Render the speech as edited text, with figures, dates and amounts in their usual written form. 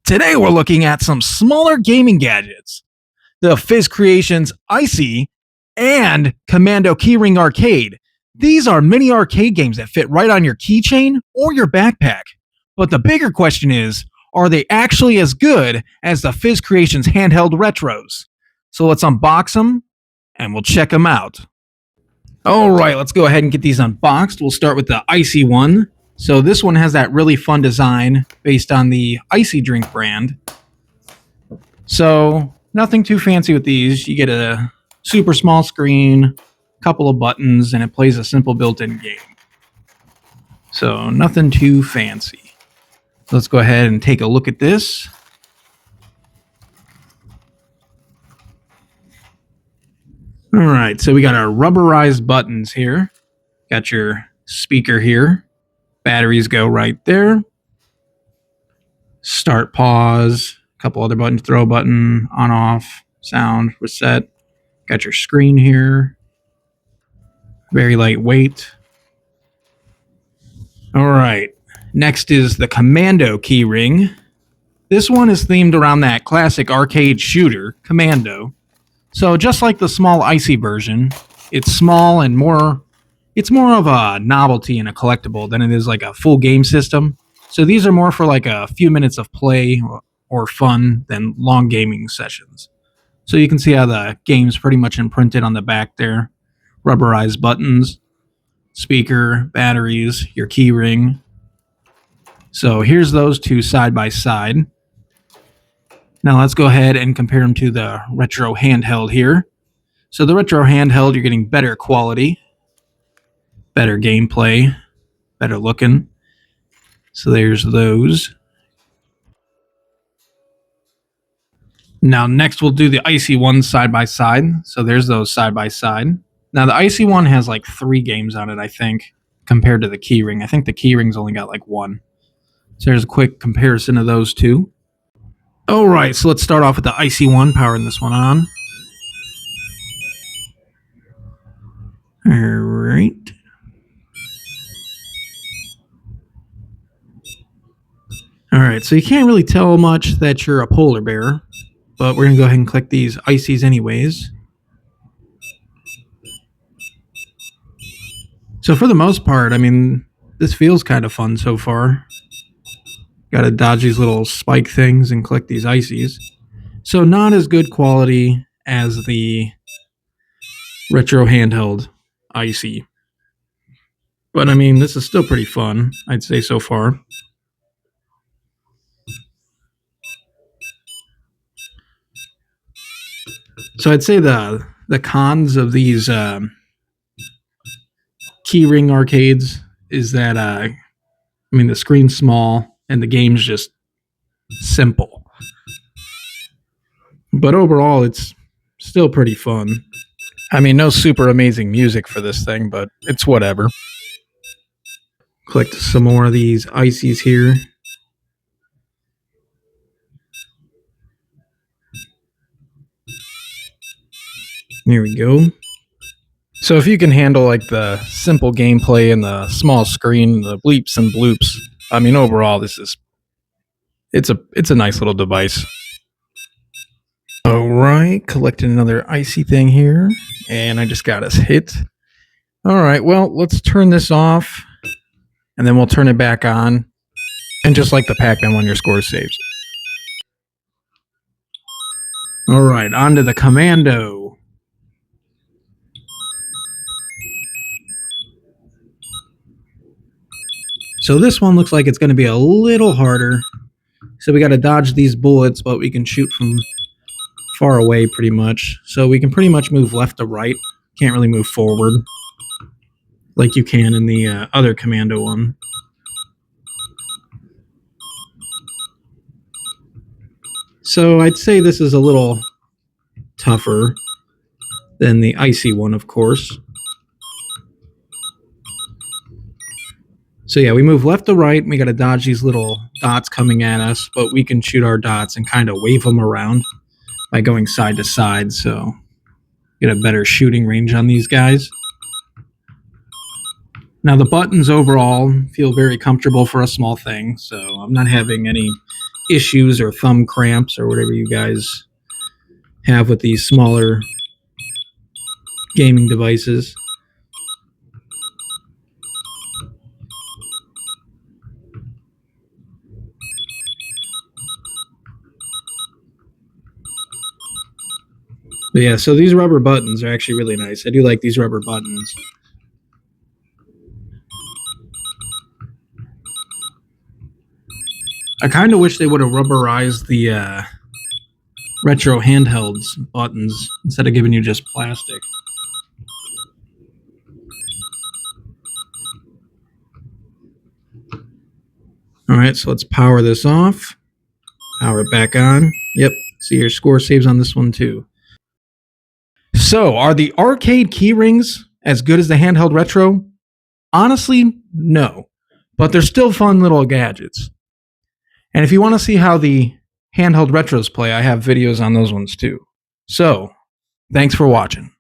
Today we're looking at some smaller gaming gadgets. The FizzCreations icee and Commando keyring arcade. These are mini arcade games that fit right on your keychain or your backpack. But the bigger question is, are they actually as good as the FizzCreations handheld retros? So let's unbox them and we'll check them out. Alright, let's go ahead and get these unboxed. We'll start with the icee one. So this one has that really fun design based on the icee drink brand. So nothing too fancy with these. You get a super small screen, couple of buttons, and it plays a simple built-in game. So nothing too fancy. Let's go ahead and take a look at this. Alright, so we got our rubberized buttons here. Got your speaker here. Batteries go right there. Start, pause, a couple other buttons, throw button, on, off, sound, reset. Got your screen here. Very lightweight. All right, next is the Commando keyring. This one is themed around that classic arcade shooter, Commando. So just like the small icee version, it's small and it's more of a novelty and a collectible than it is like a full game system. So these are more for like a few minutes of play or fun than long gaming sessions. So you can see how the game's pretty much imprinted on the back there. Rubberized buttons, speaker, batteries, your key ring. So here's those two side by side. Now let's go ahead and compare them to the retro handheld here. So the retro handheld, you're getting better quality, better gameplay, better looking. So there's those. Now next we'll do the icee one side by side. So there's those side by side. Now the icee one has like 3 games on it, I think, compared to the keyring. I think the keyring's only got like 1. So there's a quick comparison of those two. Alright, so let's start off with the icee one, powering this one on. Alright. Alright, so you can't really tell much that you're a polar bear, but we're going to go ahead and click these icees anyways. So for the most part, I mean, this feels kind of fun so far. Got to dodge these little spike things and click these icees. So not as good quality as the retro handheld icee. But I mean, this is still pretty fun, I'd say so far. So I'd say the cons of these keyring arcades is that I mean, the screen's small and the game's just simple. But overall, it's still pretty fun. I mean, no super amazing music for this thing, but it's whatever. Click some more of these icees here. Here we go. So if you can handle like the simple gameplay and the small screen, the bleeps and bloops, I mean overall it's a nice little device. Alright, collecting another icee thing here, and I just got us hit. Alright, well, let's turn this off, and then we'll turn it back on, and just like the Pac-Man one, your score saves. Alright, on to the Commando. So this one looks like it's going to be a little harder. So we got to dodge these bullets, but we can shoot from far away pretty much. So we can pretty much move left to right. Can't really move forward like you can in the other Commando one. So I'd say this is a little tougher than the icee one, of course. So yeah, we move left to right, and we got to dodge these little dots coming at us, but we can shoot our dots and kind of wave them around by going side to side, so get a better shooting range on these guys. Now the buttons overall feel very comfortable for a small thing, so I'm not having any issues or thumb cramps or whatever you guys have with these smaller gaming devices. But yeah, so these rubber buttons are actually really nice. I do like these rubber buttons. I kind of wish they would have rubberized the retro handhelds buttons instead of giving you just plastic. All right, so let's power this off. Power it back on. Yep, see your score saves on this one too. So, are the arcade keyrings as good as the handheld retro? Honestly, no. But they're still fun little gadgets. And if you want to see how the handheld retros play, I have videos on those ones too. So, thanks for watching.